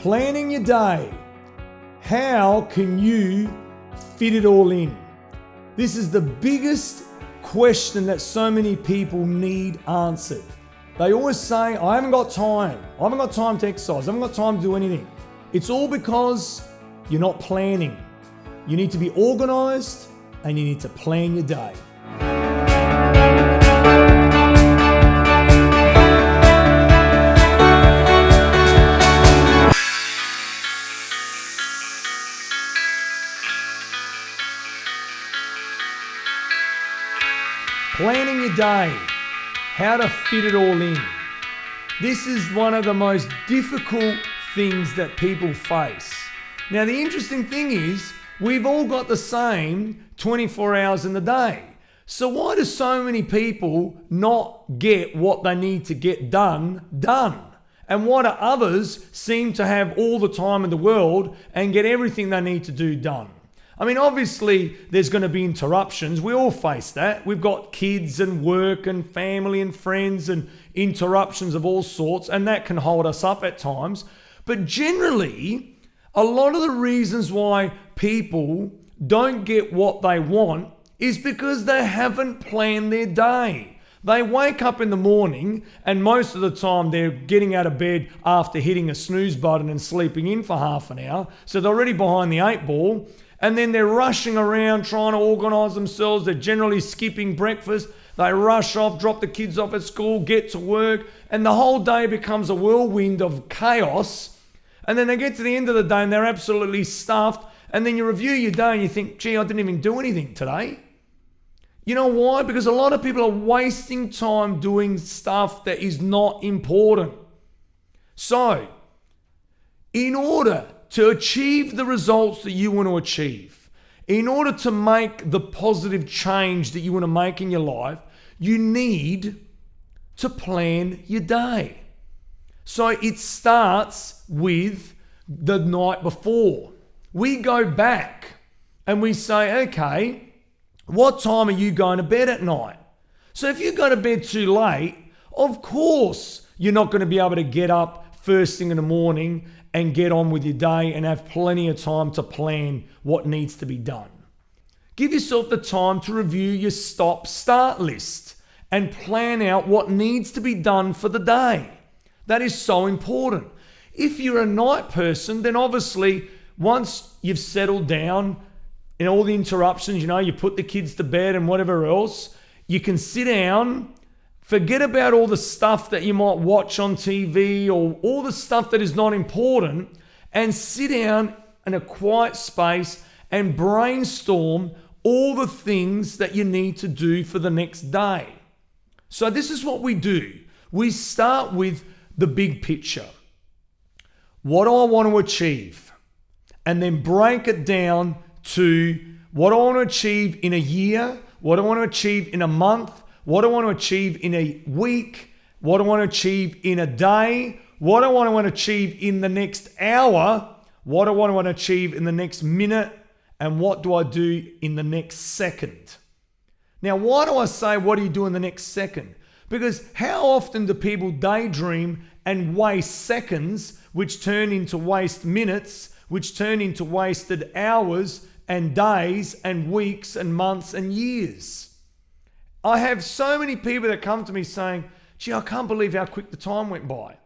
Planning your day. How can you fit it all in? This is the biggest question that so many people need answered. They always say, I haven't got time. I haven't got time to exercise. I haven't got time to do anything. It's all because you're not planning. You need to be organized and you need to plan your day. Planning your day, how to fit it all in. This is one of the most difficult things that people face. Now, the interesting thing is, we've all got the same 24 hours in the day. So why do so many people not get what they need to get done? And why do others seem to have all the time in the world and get everything they need to do done? I mean, obviously, there's going to be interruptions. We all face that. We've got kids and work and family and friends and interruptions of all sorts, and that can hold us up at times. But generally, a lot of the reasons why people don't get what they want is because they haven't planned their day. They wake up in the morning and most of the time they're getting out of bed after hitting a snooze button and sleeping in for half an hour. So they're already behind the 8 ball. And then they're rushing around trying to organise themselves. They're generally skipping breakfast. They rush off, drop the kids off at school, get to work, and the whole day becomes a whirlwind of chaos. And then they get to the end of the day and they're absolutely stuffed. And then you review your day and you think, gee, I didn't even do anything today. You know why? Because a lot of people are wasting time doing stuff that is not important. So, in order to achieve the results that you want to achieve, in order to make the positive change that you want to make in your life, you need to plan your day. So it starts with the night before. We go back and we say, okay, what time are you going to bed at night? So if you go to bed too late, of course you're not going to be able to get up first thing in the morning and get on with your day and have plenty of time to plan what needs to be done. Give yourself the time to review your stop-start list and plan out what needs to be done for the day. That is so important. If you're a night person, then obviously once you've settled down in all the interruptions, you put the kids to bed and whatever else, you can sit down. Forget about all the stuff that you might watch on TV or all the stuff that is not important, and sit down in a quiet space and brainstorm all the things that you need to do for the next day. So this is what we do. We start with the big picture. What do I want to achieve? And then break it down to what do I want to achieve in a year, what do I want to achieve in a month, what do I want to achieve in a week? What do I want to achieve in a day? What do I want to achieve in the next hour? What do I want to achieve in the next minute? And what do I do in the next second? Now, why do I say, what do you do in the next second? Because how often do people daydream and waste seconds, which turn into waste minutes, which turn into wasted hours and days and weeks and months and years? I have so many people that come to me saying, gee, I can't believe how quick the time went by.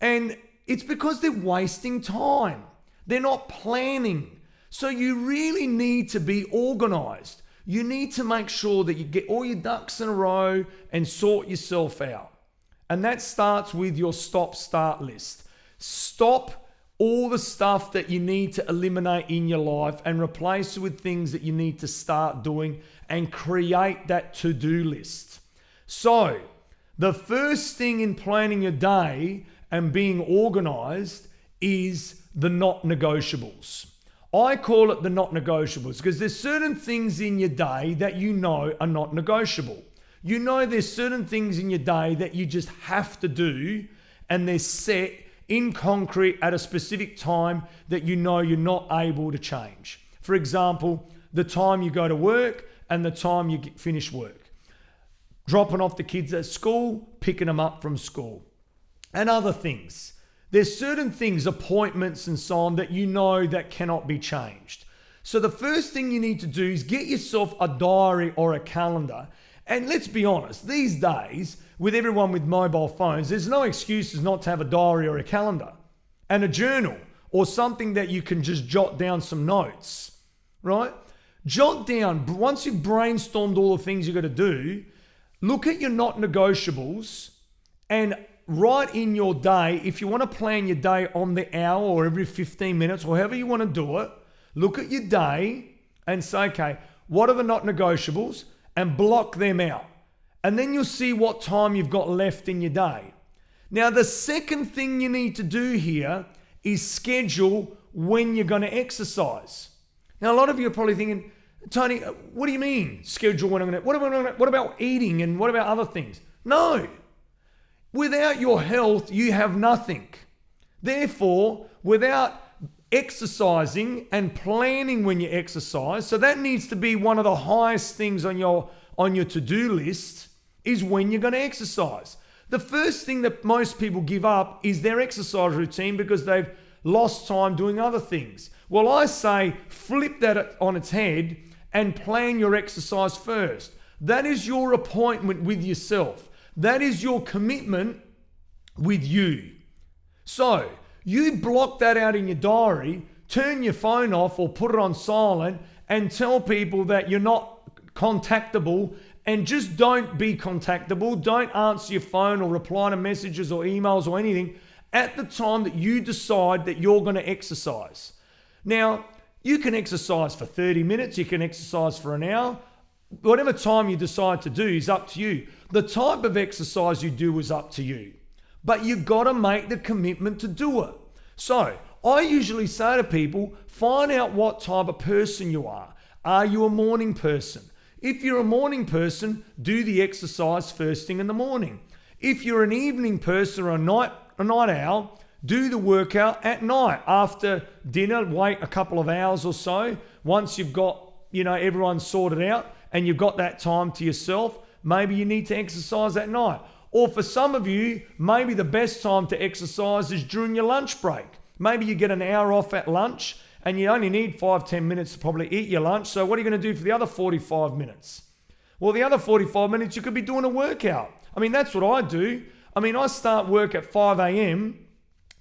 And it's because they're wasting time. They're not planning. So you really need to be organized. You need to make sure that you get all your ducks in a row and sort yourself out. And that starts with your stop-start list. Stop all the stuff that you need to eliminate in your life and replace it with things that you need to start doing, and create that to-do list. So, the first thing in planning your day and being organized is the not negotiables. I call it the not negotiables because there's certain things in your day that you know are not negotiable. You know there's certain things in your day that you just have to do, and they're set in concrete at a specific time that you know you're not able to change. For example, the time you go to work and the time you finish work. Dropping off the kids at school, picking them up from school, and other things. There's certain things, appointments and so on, that you know that cannot be changed. So the first thing you need to do is get yourself a diary or a calendar. And let's be honest, these days, with everyone with mobile phones, there's no excuses not to have a diary or a calendar and a journal or something that you can just jot down some notes, right? Jot down, once you've brainstormed all the things you've got to do, look at your not negotiables and write in your day, if you want to plan your day on the hour or every 15 minutes or however you want to do it, look at your day and say, okay, what are the not negotiables? And block them out. And then you'll see what time you've got left in your day. Now, the second thing you need to do here is schedule when you're going to exercise. Now, a lot of you are probably thinking, Tony, what do you mean schedule when I'm going to, what about eating and what about other things? No. Without your health, you have nothing. Therefore, without exercising and planning when you exercise, so that needs to be one of the highest things on your to-do list, is when you're going to exercise. The first thing that most people give up is their exercise routine because they've lost time doing other things. Well, I say flip that on its head and plan your exercise first. That is your appointment with yourself. That is your commitment with you. So you block that out in your diary, turn your phone off or put it on silent and tell people that you're not contactable, and just don't be contactable. Don't answer your phone or reply to messages or emails or anything at the time that you decide that you're going to exercise. Now, you can exercise for 30 minutes, you can exercise for an hour. Whatever time you decide to do is up to you. The type of exercise you do is up to you. But you got to make the commitment to do it. So I usually say to people, find out what type of person you are. Are you a morning person? If you're a morning person, do the exercise first thing in the morning. If you're an evening person or a night owl, do the workout at night. After dinner, wait a couple of hours or so. Once you've got, everyone sorted out and you've got that time to yourself, maybe you need to exercise at night. Or for some of you, maybe the best time to exercise is during your lunch break. Maybe you get an hour off at lunch and you only need 5-10 minutes to probably eat your lunch. So what are you going to do for the other 45 minutes? Well, the other 45 minutes, you could be doing a workout. That's what I do. I start work at 5 a.m.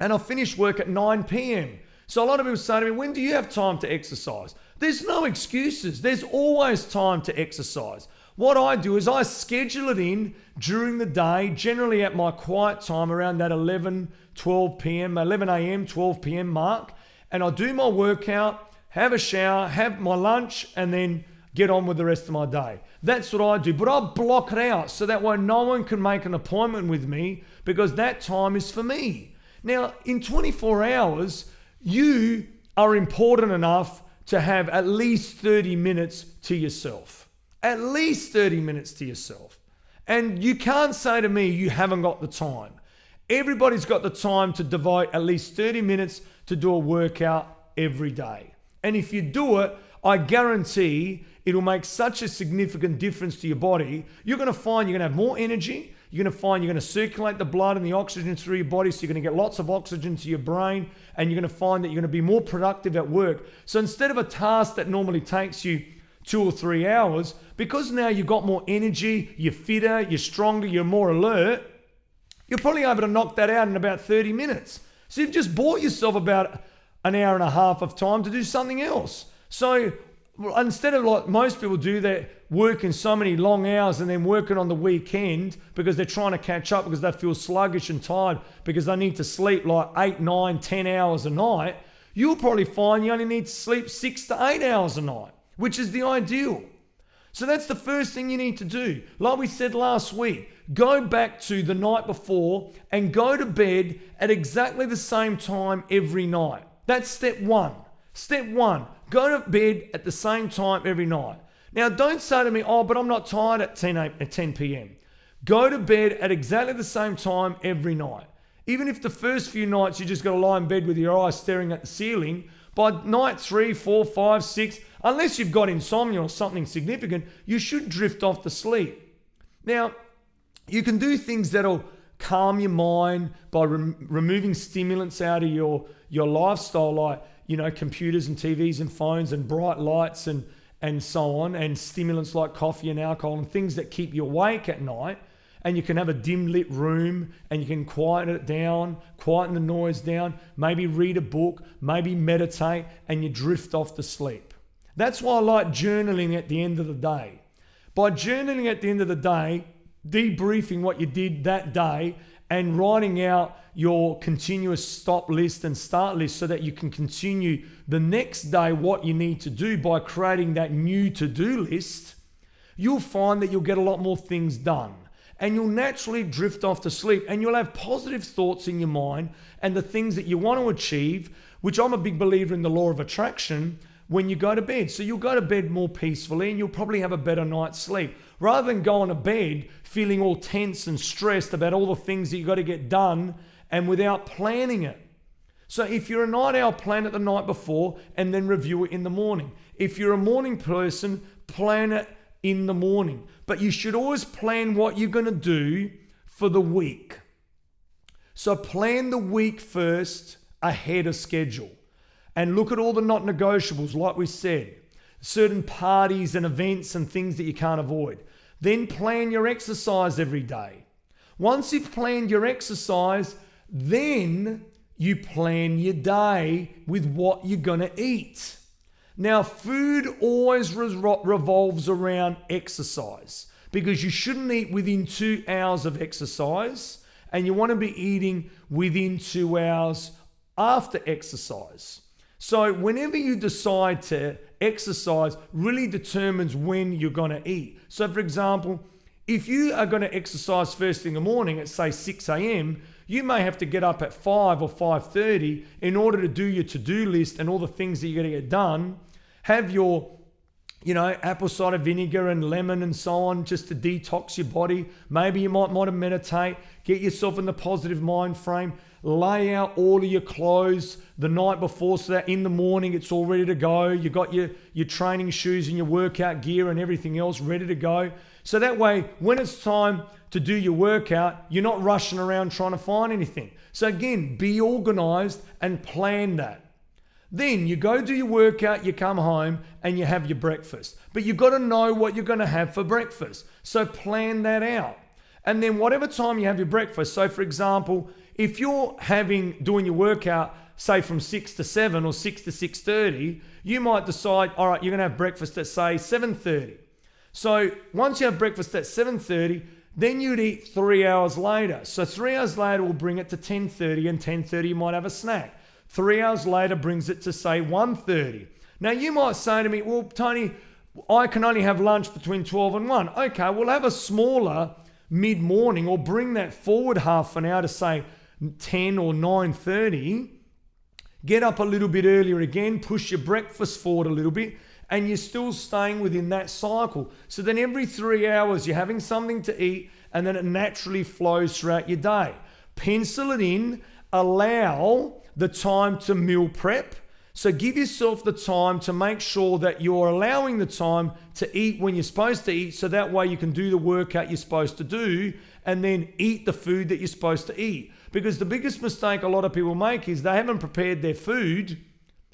and I finish work at 9 p.m. So a lot of people say to me, when do you have time to exercise? There's no excuses. There's always time to exercise. What I do is I schedule it in during the day, generally at my quiet time around that 11 a.m., 12 p.m. mark. And I do my workout, have a shower, have my lunch, and then get on with the rest of my day. That's what I do. But I block it out so that way no one can make an appointment with me because that time is for me. Now, in 24 hours, you are important enough to have at least 30 minutes to yourself. At least 30 minutes to yourself. And you can't say to me you haven't got the time. Everybody's got the time to devote at least 30 minutes to do a workout every day. And if you do it, I guarantee it'll make such a significant difference to your body. You're going to find you're going to have more energy. You're going to find you're going to circulate the blood and the oxygen through your body, so you're going to get lots of oxygen to your brain, and you're going to find that you're going to be more productive at work. So instead of a task that normally takes you 2 or 3 hours, because now you've got more energy, you're fitter, you're stronger, you're more alert, you're probably able to knock that out in about 30 minutes. So you've just bought yourself about an hour and a half of time to do something else. So instead of like most people do, they're working so many long hours and then working on the weekend because they're trying to catch up because they feel sluggish and tired because they need to sleep like 8, 9, 10 hours a night. You'll probably find you only need to sleep 6 to 8 hours a night, which is the ideal. So that's the first thing you need to do. Like we said last week, go back to the night before and go to bed at exactly the same time every night. That's step one. Step one, go to bed at the same time every night. Now, don't say to me, but I'm not tired at 10 p.m. Go to bed at exactly the same time every night. Even if the first few nights you just got to lie in bed with your eyes staring at the ceiling, by night 3, 4, 5, 6, unless you've got insomnia or something significant, you should drift off to sleep. Now, you can do things that'll calm your mind by removing stimulants out of your lifestyle, like, computers and TVs and phones and bright lights and so on, and stimulants like coffee and alcohol and things that keep you awake at night. And you can have a dim lit room and you can quieten it down, quieten the noise down, maybe read a book, maybe meditate, and you drift off to sleep. That's why I like journaling at the end of the day. By journaling at the end of the day, debriefing what you did that day and writing out your continuous stop list and start list so that you can continue the next day what you need to do by creating that new to-do list, you'll find that you'll get a lot more things done. And you'll naturally drift off to sleep, and you'll have positive thoughts in your mind and the things that you want to achieve, which I'm a big believer in the law of attraction, when you go to bed. So you'll go to bed more peacefully and you'll probably have a better night's sleep. Rather than going to bed feeling all tense and stressed about all the things that you got to get done and without planning it. So if you're a night owl, plan it the night before and then review it in the morning. If you're a morning person, plan it in the morning. But you should always plan what you're going to do for the week. So plan the week first ahead of schedule. And look at all the not negotiables, like we said. Certain parties and events and things that you can't avoid. Then plan your exercise every day. Once you've planned your exercise, then you plan your day with what you're going to eat. Now, food always revolves around exercise, because you shouldn't eat within 2 hours of exercise, and you want to be eating within 2 hours after exercise. So whenever you decide to exercise really determines when you're going to eat. So for example, if you are going to exercise first thing in the morning at say 6 a.m., you may have to get up at 5 or 5:30 in order to do your to-do list and all the things that you're going to get done. Have your, apple cider vinegar and lemon and so on, just to detox your body. Maybe you might want to meditate, get yourself in the positive mind frame, lay out all of your clothes the night before so that in the morning it's all ready to go. You got your training shoes and your workout gear and everything else ready to go. So that way, when it's time to do your workout, you're not rushing around trying to find anything. So again, be organized and plan that. Then you go do your workout, you come home and you have your breakfast. But you've got to know what you're going to have for breakfast. So plan that out. And then whatever time you have your breakfast, so for example, if you're doing your workout, say from 6 to 7 or 6 to 6:30, you might decide, all right, you're going to have breakfast at say 7:30. So once you have breakfast at 7:30, then you'd eat 3 hours later. So 3 hours later will bring it to 10:30, and 10:30 you might have a snack. 3 hours later brings it to say 1:30. Now you might say to me, well, Tony, I can only have lunch between 12 and 1. Okay, we'll have a smaller mid-morning, or bring that forward half an hour to say 10 or 9:30. Get up a little bit earlier again, push your breakfast forward a little bit, and you're still staying within that cycle. So then every 3 hours you're having something to eat, and then it naturally flows throughout your day. Pencil it in, allow the time to meal prep. So give yourself the time to make sure that you're allowing the time to eat when you're supposed to eat, so that way you can do the workout you're supposed to do and then eat the food that you're supposed to eat. Because the biggest mistake a lot of people make is they haven't prepared their food,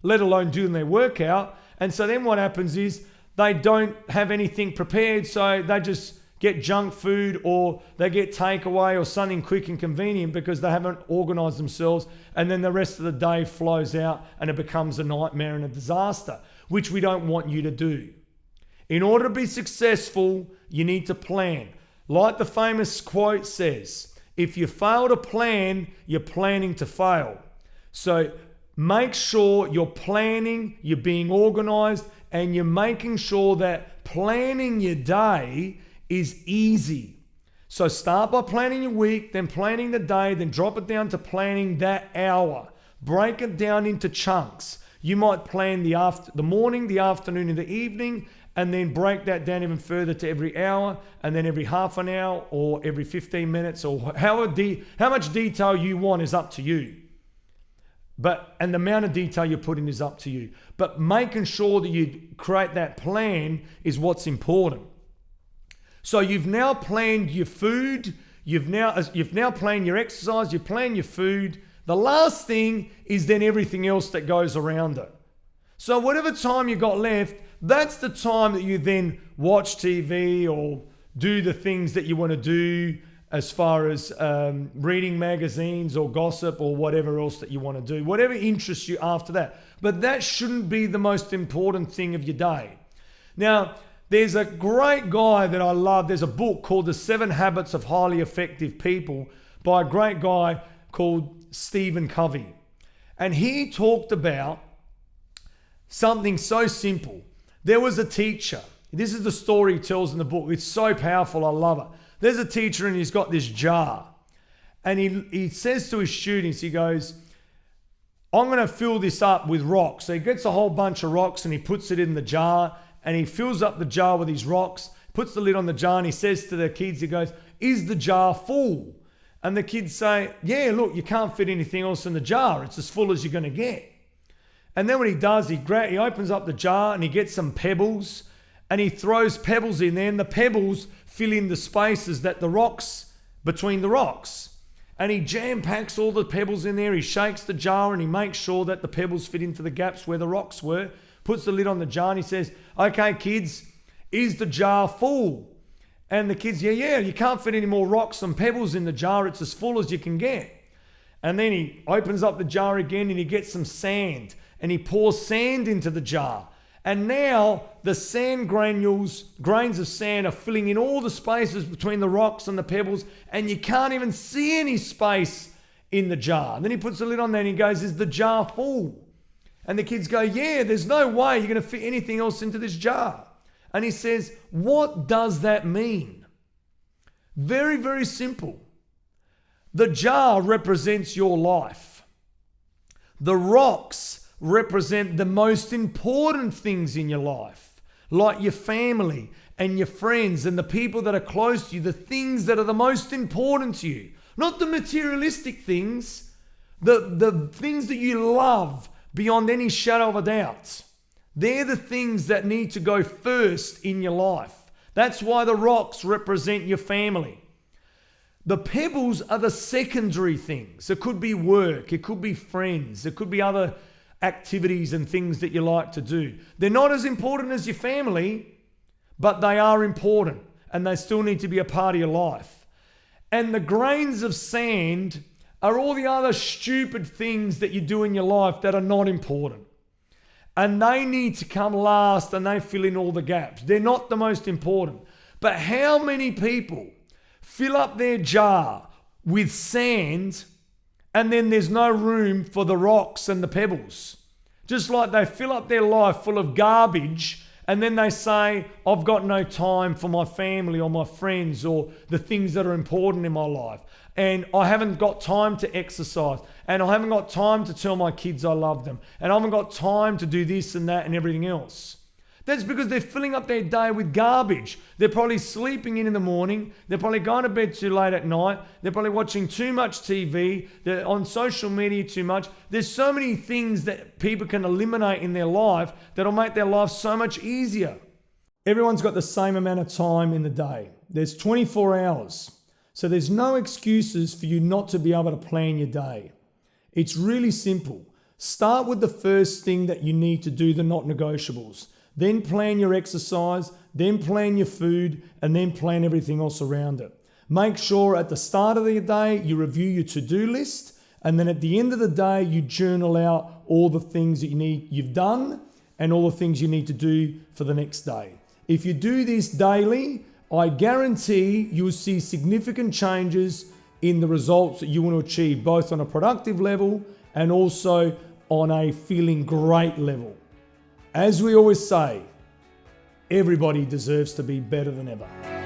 let alone doing their workout. And so then what happens is they don't have anything prepared, so they just get junk food, or they get takeaway or something quick and convenient because they haven't organized themselves, and then the rest of the day flows out and it becomes a nightmare and a disaster, which we don't want you to do. In order to be successful, you need to plan. Like the famous quote says, if you fail to plan, you're planning to fail. So make sure you're planning, you're being organized, and you're making sure that planning your day is easy. So start by planning your week, then planning the day, then drop it down to planning that hour. Break it down into chunks. You might plan the morning, the afternoon, and the evening, and then break that down even further to every hour, and then every half an hour, or every 15 minutes, or how much detail you want is up to you. And the amount of detail you put in is up to you. But making sure that you create that plan is what's important. So you've now planned your food, you've now planned your exercise, you plan your food. The last thing is then everything else that goes around it. So whatever time you got left, that's the time that you then watch TV or do the things that you want to do as far as reading magazines or gossip or whatever else that you want to do, whatever interests you after that. But that shouldn't be the most important thing of your day. Now, there's a great guy that I love. There's a book called The 7 Habits of Highly Effective People by a great guy called Stephen Covey. And he talked about something so simple. There was a teacher. This is the story he tells in the book. It's so powerful. I love it. There's a teacher and he's got this jar. And he says to his students, he goes, I'm going to fill this up with rocks. So he gets a whole bunch of rocks and he puts it in the jar and he fills up the jar with his rocks, puts the lid on the jar and he says to the kids, he goes, is the jar full? And the kids say, yeah, look, you can't fit anything else in the jar. It's as full as you're going to get. And then what he does, he opens up the jar and he gets some pebbles and he throws pebbles in there and the pebbles fill in the spaces that the rocks, between the rocks. And he jam packs all the pebbles in there. He shakes the jar and he makes sure that the pebbles fit into the gaps where the rocks were, puts the lid on the jar and he says, okay, kids, is the jar full? And the kids, yeah, you can't fit any more rocks and pebbles in the jar. It's as full as you can get. And then he opens up the jar again and he gets some sand and he pours sand into the jar. And now the sand grains of sand are filling in all the spaces between the rocks and the pebbles and you can't even see any space in the jar. And then he puts the lid on there and he goes, is the jar full? And the kids go, yeah, there's no way you're going to fit anything else into this jar. And he says, what does that mean? Very, very simple. The jar represents your life. The rocks represent the most important things in your life, like your family and your friends and the people that are close to you, the things that are the most important to you, not the materialistic things, the things that you love beyond any shadow of a doubt. They're the things that need to go first in your life. That's why the rocks represent your family. The pebbles are the secondary things. It could be work, it could be friends, it could be other activities and things that you like to do. They're not as important as your family, but they are important and they still need to be a part of your life. And the grains of sand are all the other stupid things that you do in your life that are not important. And they need to come last and they fill in all the gaps. They're not the most important. But how many people fill up their jar with sand and then there's no room for the rocks and the pebbles? Just like they fill up their life full of garbage and then they say, I've got no time for my family or my friends or the things that are important in my life. And I haven't got time to exercise. And I haven't got time to tell my kids I love them. And I haven't got time to do this and that and everything else. That's because they're filling up their day with garbage. They're probably sleeping in the morning. They're probably going to bed too late at night. They're probably watching too much TV. They're on social media too much. There's so many things that people can eliminate in their life that'll make their life so much easier. Everyone's got the same amount of time in the day. There's 24 hours. So there's no excuses for you not to be able to plan your day. It's really simple. Start with the first thing that you need to do, the not negotiables. Then plan your exercise, then plan your food, and then plan everything else around it. Make sure at the start of the day you review your to-do list, and then at the end of the day you journal out all the things that you've done and all the things you need to do for the next day. If you do this daily, I guarantee you'll see significant changes in the results that you want to achieve, both on a productive level and also on a feeling great level. As we always say, everybody deserves to be better than ever.